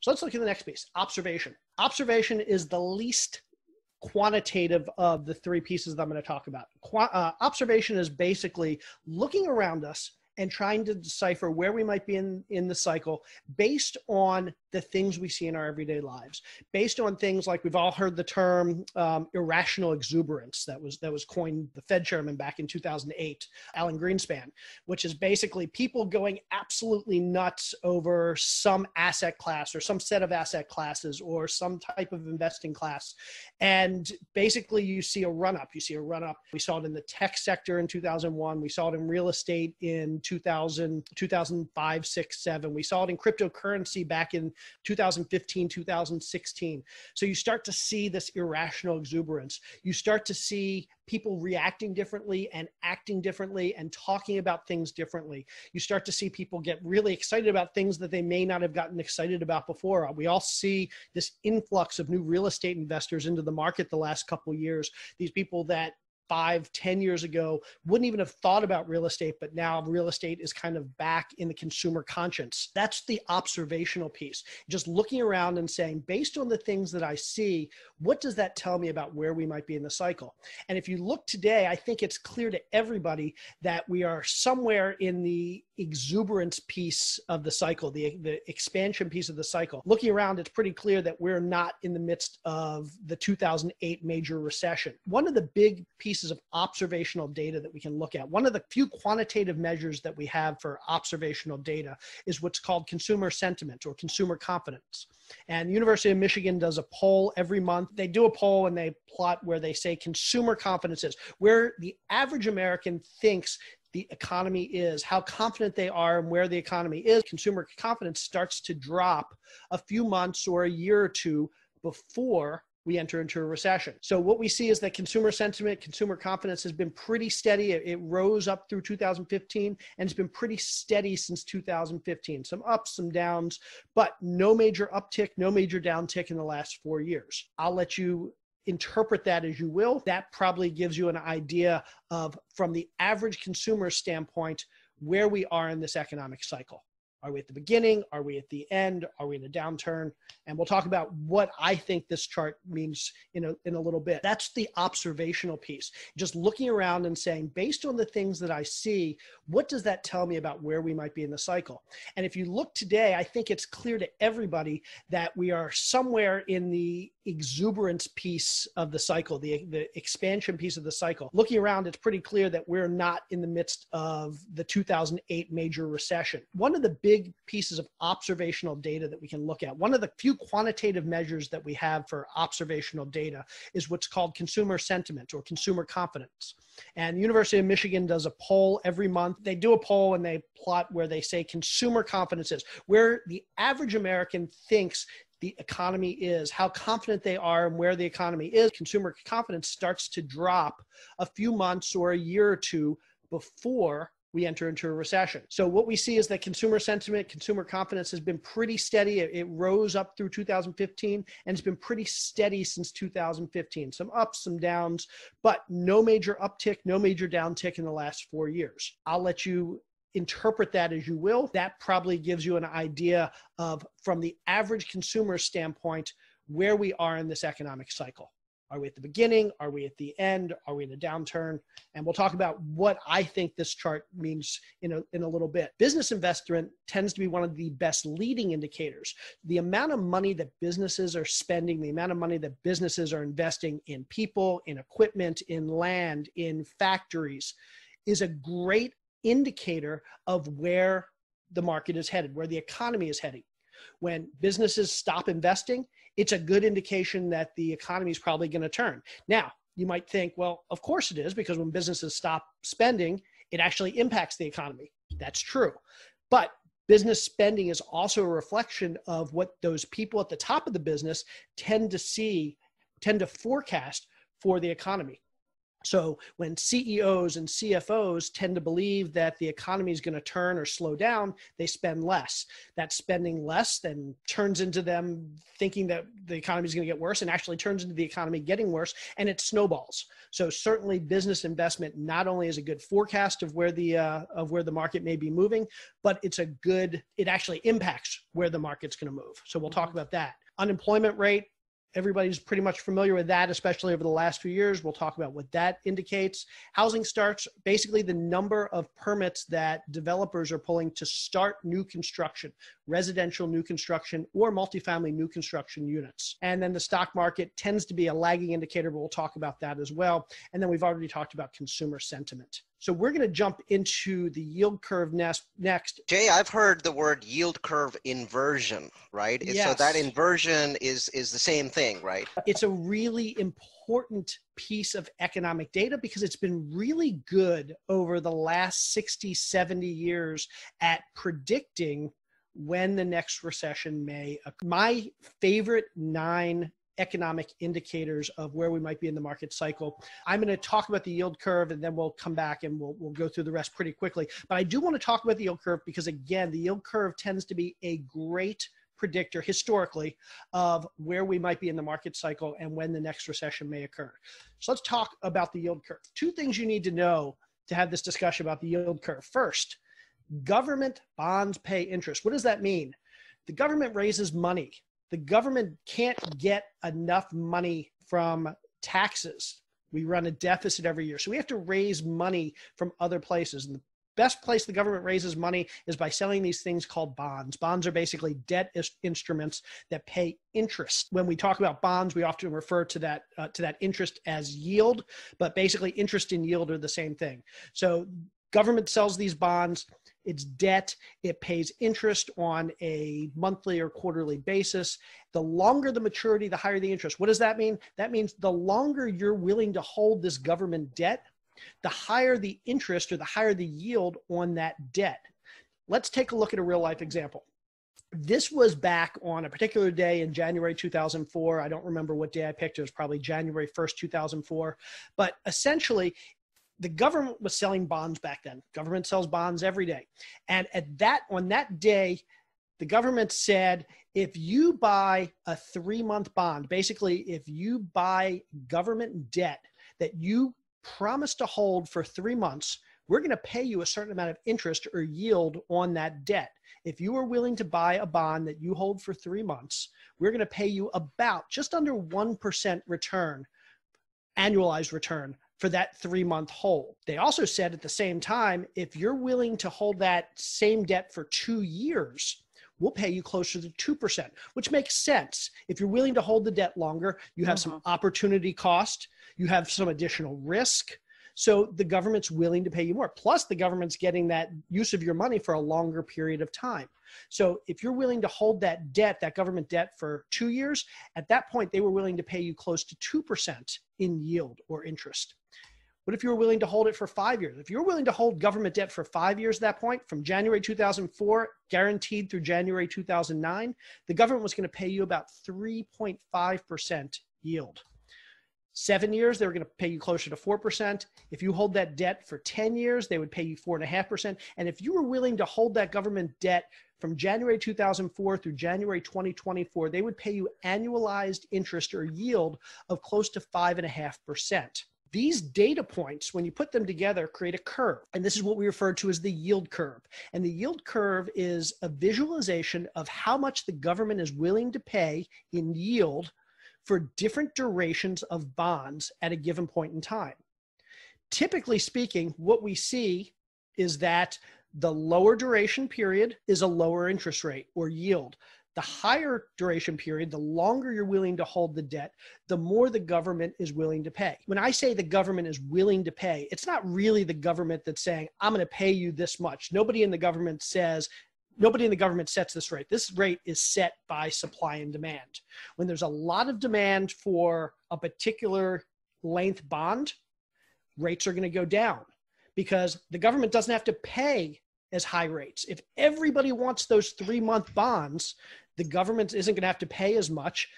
So let's look at the next piece, observation. Observation is the least quantitative of the three pieces that I'm going to talk about. Observation is basically looking around us and trying to decipher where we might be in the cycle based on the things we see in our everyday lives, based on things like we've all heard the term irrational exuberance that was coined the Fed chairman back in 2008, Alan Greenspan, which is basically people going absolutely nuts over some asset class or some set of asset classes or some type of investing class. And basically you see a run-up. You see a run-up. We saw it in the tech sector in 2001. We saw it in real estate in 2000, 2005, 6, 7. We saw it in cryptocurrency back in 2015, 2016. So you start to see this irrational exuberance. You start to see people reacting differently and acting differently and talking about things differently. You start to see people get really excited about things that they may not have gotten excited about before. We all see this influx of new real estate investors into the market the last couple of years. These people that 5, 10 years ago wouldn't even have thought about real estate, but now real estate is kind of back in the consumer conscience. That's the observational piece. Just looking around and saying, based on the things that I see, what does that tell me about where we might be in the cycle? And if you look today, I think it's clear to everybody that we are somewhere in the exuberance piece of the cycle, the expansion piece of the cycle. Looking around, it's pretty clear that we're not in the midst of the 2008 major recession. One of the big pieces of observational data that we can look at, one of the few quantitative measures that we have for observational data is what's called consumer sentiment or consumer confidence. And the University of Michigan does a poll every month. They do a poll and they plot where they say consumer confidence is, where the average American thinks the economy is, how confident they are and where the economy is. Consumer confidence starts to drop a few months or a year or two before we enter into a recession. So what we see is that consumer sentiment, consumer confidence has been pretty steady. It rose up through 2015 and it's been pretty steady since 2015. Some ups, some downs, but no major uptick, no major downtick in the last 4 years. I'll let you interpret that as you will. That probably gives you an idea of, from the average consumer standpoint, where we are in this economic cycle. Are we at the beginning? Are we at the end? Are we in a downturn? And we'll talk about what I think this chart means in a little bit. That's the observational piece. Just looking around and saying, based on the things that I see, what does that tell me about where we might be in the cycle? And if you look today, I think it's clear to everybody that we are somewhere in the exuberance piece of the cycle, the expansion piece of the cycle. Looking around, it's pretty clear that we're not in the midst of the 2008 major recession. One of the big pieces of observational data that we can look at, one of the few quantitative measures that we have for observational data is what's called consumer sentiment or consumer confidence. And the University of Michigan does a poll every month. They do a poll and they plot where they say consumer confidence is, where the average American thinks the economy is, how confident they are and where the economy is. Consumer confidence starts to drop a few months or a year or two before we enter into a recession. So what we see is that consumer sentiment, consumer confidence has been pretty steady. It rose up through 2015 and it's been pretty steady since 2015. Some ups, some downs, but no major uptick, no major downtick in the last 4 years. I'll let you interpret that as you will. That probably gives you an idea of, from the average consumer standpoint, where we are in this economic cycle. Are we at the beginning? Are we at the end? Are we in a downturn? And we'll talk about what I think this chart means in a little bit. Business investment tends to be one of the best leading indicators. The amount of money that businesses are spending, the amount of money that businesses are investing in people, in equipment, in land, in factories, is a great indicator of where the market is headed, where the economy is heading. When businesses stop investing, it's a good indication that the economy is probably going to turn. Now, you might think, well, of course it is, because when businesses stop spending, it actually impacts the economy. That's true. But business spending is also a reflection of what those people at the top of the business tend to forecast for the economy. So when CEOs and CFOs tend to believe that the economy is going to turn or slow down, they spend less. That spending less then turns into them thinking that the economy is going to get worse, and actually turns into the economy getting worse, and it snowballs. So certainly business investment not only is a good forecast of where the market may be moving, but it actually impacts where the market's going to move. So we'll talk about that. Unemployment rate. Everybody's pretty much familiar with that, especially over the last few years. We'll talk about what that indicates. Housing starts, basically the number of permits that developers are pulling to start new construction, residential new construction or multifamily new construction units. And then the stock market tends to be a lagging indicator, but we'll talk about that as well. And then we've already talked about consumer sentiment. So we're going to jump into the yield curve next. Jay, I've heard the word yield curve inversion, right? Yes. So that inversion is the same thing, right? It's a really important piece of economic data because it's been really good over the last 60, 70 years at predicting when the next recession may occur. My favorite 9 economic indicators of where we might be in the market cycle. I'm going to talk about the yield curve and then we'll come back and we'll go through the rest pretty quickly. But I do want to talk about the yield curve because, again, the yield curve tends to be a great predictor historically of where we might be in the market cycle and when the next recession may occur. So let's talk about the yield curve. 2 things you need to know to have this discussion about the yield curve. First, government bonds pay interest. What does that mean? The government raises money. The government can't get enough money from taxes. We run a deficit every year. So we have to raise money from other places. And the best place the government raises money is by selling these things called bonds. Bonds are basically debt instruments that pay interest. When we talk about bonds, we often refer to that interest as yield, but basically interest and yield are the same thing. So government sells these bonds. It's debt. It pays interest on a monthly or quarterly basis. The longer the maturity, the higher the interest. What does that mean? That means the longer you're willing to hold this government debt, the higher the interest or the higher the yield on that debt. Let's take a look at a real life example. This was back on a particular day in January 2004. I don't remember what day I picked. It was probably January 1st, 2004. But essentially, the government was selling bonds back then. Government sells bonds every day. And on that day, the government said, if you buy a 3-month bond, basically if you buy government debt that you promise to hold for 3 months, we're going to pay you a certain amount of interest or yield on that debt. If you are willing to buy a bond that you hold for 3 months, we're going to pay you about just under 1% return, annualized return, for that 3-month hold. They also said at the same time, if you're willing to hold that same debt for 2 years, we'll pay you closer to 2%, which makes sense. If you're willing to hold the debt longer, you have some opportunity cost, you have some additional risk. So the government's willing to pay you more. Plus the government's getting that use of your money for a longer period of time. So if you're willing to hold that debt, that government debt for 2 years, at that point, they were willing to pay you close to 2% in yield or interest. What if you were willing to hold it for 5 years? If you're willing to hold government debt for 5 years at that point, from January 2004, guaranteed through January 2009, the government was going to pay you about 3.5% yield. 7 years, they were going to pay you closer to 4%. If you hold that debt for 10 years, they would pay you 4.5%. And if you were willing to hold that government debt from January 2004 through January 2024, they would pay you annualized interest or yield of close to 5.5%. These data points, when you put them together, create a curve. And this is what we refer to as the yield curve. And the yield curve is a visualization of how much the government is willing to pay in yield for different durations of bonds at a given point in time. Typically speaking, what we see is that the lower duration period is a lower interest rate or yield. The higher duration period, the longer you're willing to hold the debt, the more the government is willing to pay. When I say the government is willing to pay, it's not really the government that's saying, I'm going to pay you this much. Nobody in the government sets this rate. This rate is set by supply and demand. When there's a lot of demand for a particular length bond, rates are going to go down because the government doesn't have to pay as high rates. If everybody wants those 3-month bonds, the government isn't going to have to pay as much.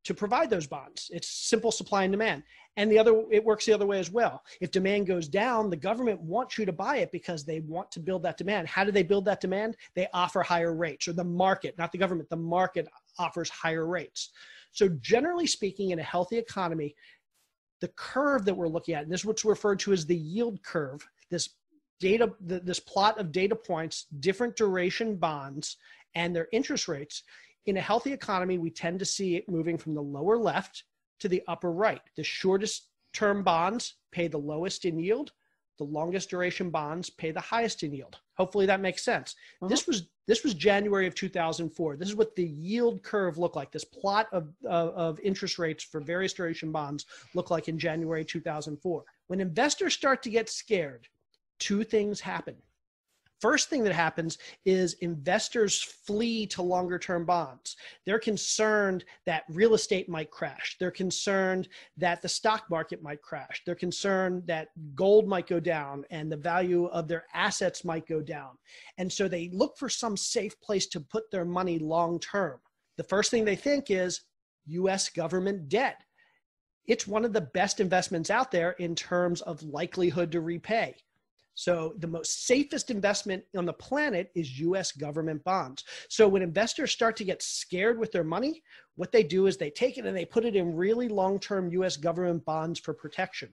to provide those bonds. It's simple supply and demand. And it works the other way as well. If demand goes down, the government wants you to buy it because they want to build that demand. How do they build that demand? They offer higher rates, or the market, not the government, the market offers higher rates. So generally speaking, in a healthy economy, the curve that we're looking at, and this is what's referred to as the yield curve, this plot of data points, different duration bonds and their interest rates. In a healthy economy, we tend to see it moving from the lower left to the upper right. The shortest term bonds pay the lowest in yield. The longest duration bonds pay the highest in yield. Hopefully that makes sense. This was January of 2004. This is what the yield curve looked like. This plot of interest rates for various duration bonds looked like in January 2004. When investors start to get scared, two things happen. First thing that happens is investors flee to longer term bonds. They're concerned that real estate might crash. They're concerned that the stock market might crash. They're concerned that gold might go down and the value of their assets might go down. And so they look for some safe place to put their money long term. The first thing they think is US government debt. It's one of the best investments out there in terms of likelihood to repay. So the most safest investment on the planet is US government bonds. So when investors start to get scared with their money, what they do is they take it and they put it in really long-term US government bonds for protection.